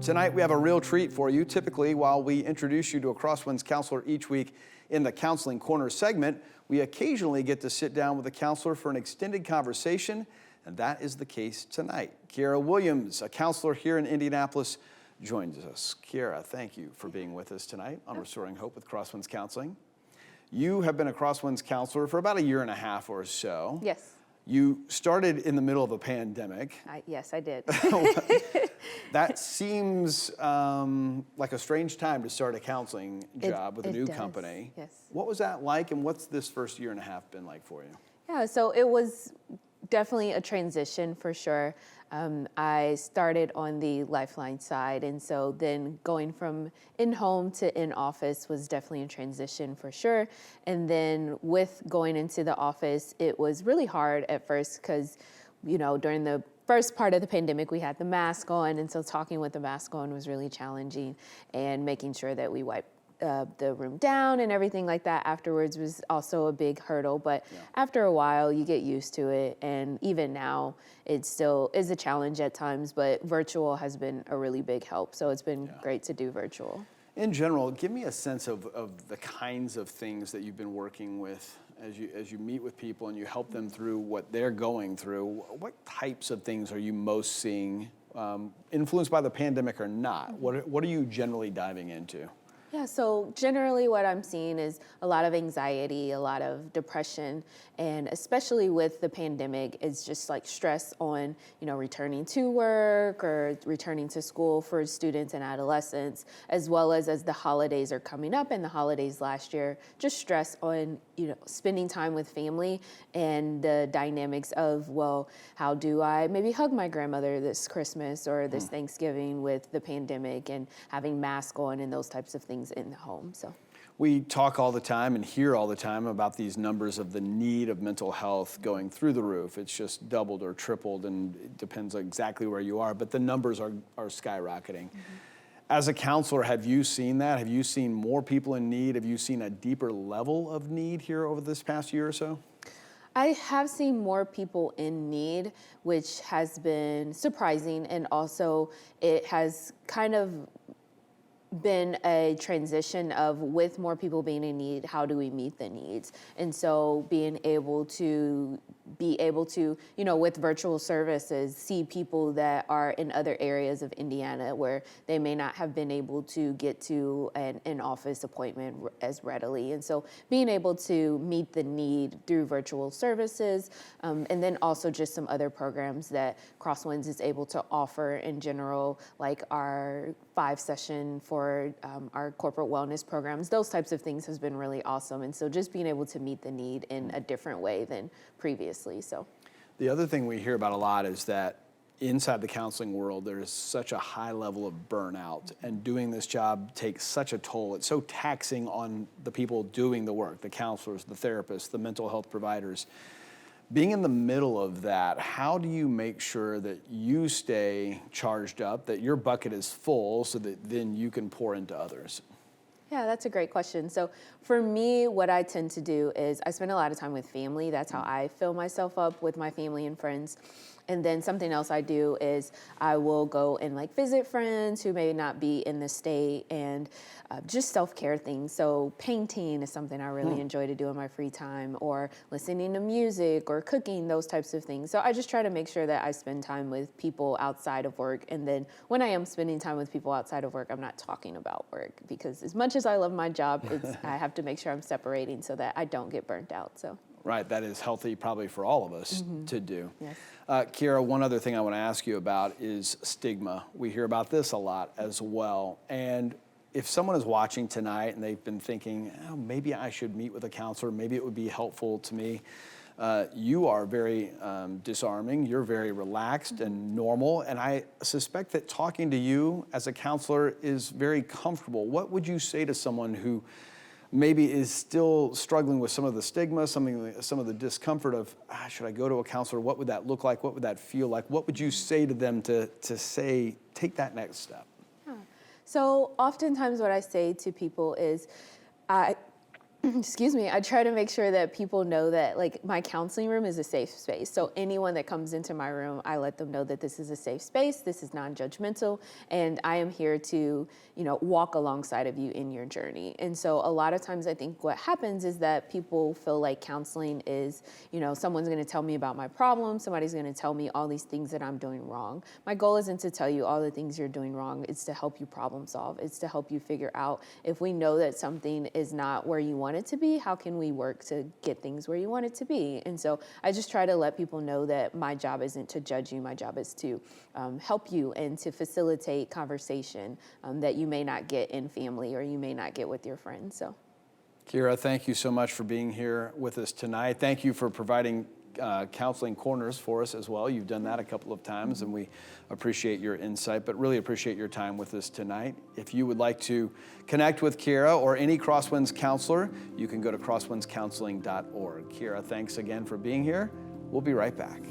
Tonight we have a real treat for you. Typically, while we introduce you to a Crosswinds counselor each week in the Counseling Corner segment, we occasionally get to sit down with a counselor for an extended conversation, and that is the case tonight. Kiara Williams, a counselor here in Indianapolis, joins us. Kiara, thank you for being with us tonight on Restoring Hope with Crosswinds Counseling. You have been a Crosswinds counselor for about a year and a half or so. Yes. You started in the middle of a pandemic. Yes, I did. That seems like a strange time to start a counseling job with a new company. Yes. What was that like, and what's this first year and a half been like for you? Yeah, so it was definitely a transition for sure. I started on the Lifeline side, and so then going from in-home to in-office was definitely a transition for sure. And then with going into the office, it was really hard at first because, you know, during the first part of the pandemic, we had the mask on, and so talking with the mask on was really challenging, and making sure that we wiped the room down and everything like that afterwards was also a big hurdle. But after a while, you get used to it. And even now, it still is a challenge at times, but virtual has been a really big help. So it's been great to do virtual. In general, give me a sense of the kinds of things that you've been working with as you meet with people and you help them through what they're going through. What types of things are you most seeing, influenced by the pandemic or not? What are you generally diving into? Yeah, so generally what I'm seeing is a lot of anxiety, a lot of depression, and especially with the pandemic, it's just like stress on, you know, returning to work or returning to school for students and adolescents, as well as the holidays are coming up, and the holidays last year, just stress on, you know, spending time with family and the dynamics of, well, how do I maybe hug my grandmother this Christmas or this Thanksgiving with the pandemic and having masks on and those types of things in the home. So we talk all the time and hear all the time about these numbers of the need of mental health going through the roof. It's just doubled or tripled, and it depends exactly where you are, but the numbers are skyrocketing. As a counselor, have you seen that? Have you seen more people in need? Have you seen a deeper level of need here over this past year or so? I have seen more people in need, which has been surprising, and also it has kind of been a transition of, with more people being in need, how do we meet the needs? And so being able to, you know, with virtual services, see people that are in other areas of Indiana where they may not have been able to get to an in-office appointment as readily. And so being able to meet the need through virtual services, and then also just some other programs that Crosswinds is able to offer in general, like our 5-session for our corporate wellness programs. Those types of things has been really awesome. And so just being able to meet the need in a different way than previously. So the other thing we hear about a lot is that inside the counseling world, there is such a high level of burnout, and doing this job takes such a toll. It's so taxing on the people doing the work, the counselors, the therapists, the mental health providers. Being in the middle of that, how do you make sure that you stay charged up, that your bucket is full so that then you can pour into others? Yeah, that's a great question. So for me, what I tend to do is I spend a lot of time with family. That's how I fill myself up, with my family and friends. And then something else I do is I will go and like visit friends who may not be in the state, and just self-care things. So painting is something I really enjoy to do in my free time, or listening to music or cooking, those types of things. So I just try to make sure that I spend time with people outside of work. And then when I am spending time with people outside of work, I'm not talking about work, because as much as I love my job, I have to make sure I'm separating so that I don't get burnt out. So. Right, that is healthy probably for all of us to do. Yes. Kiara, one other thing I want to ask you about is stigma. We hear about this a lot as well. And if someone is watching tonight and they've been thinking, oh, maybe I should meet with a counselor, maybe it would be helpful to me. You are very disarming, you're very relaxed and normal, and I suspect that talking to you as a counselor is very comfortable. What would you say to someone who maybe is still struggling with some of the stigma, some of the discomfort of, should I go to a counselor? What would that look like? What would that feel like? What would you say to them to say, take that next step? So oftentimes what I say to people is, excuse me, I try to make sure that people know that like my counseling room is a safe space. So anyone that comes into my room, I let them know that this is a safe space, this is non-judgmental, and I am here to, walk alongside of you in your journey. And so a lot of times I think what happens is that people feel like counseling is, someone's going to tell me about my problem, somebody's going to tell me all these things that I'm doing wrong. My goal isn't to tell you all the things you're doing wrong. It's to help you problem solve. It's to help you figure out if we know that something is not where you want it to be, how can we work to get things where you want it to be? And so I just try to let people know that my job isn't to judge you. My job is to help you and to facilitate conversation that you may not get in family or you may not get with your friends. So, Kiara, thank you so much for being here with us tonight. Thank you for providing counseling corners for us as well. You've done that a couple of times, and we appreciate your insight, but really appreciate your time with us tonight. If you would like to connect with Kiara or any Crosswinds counselor, you can go to crosswindscounseling.org. Kiara, thanks again for being here. We'll be right back.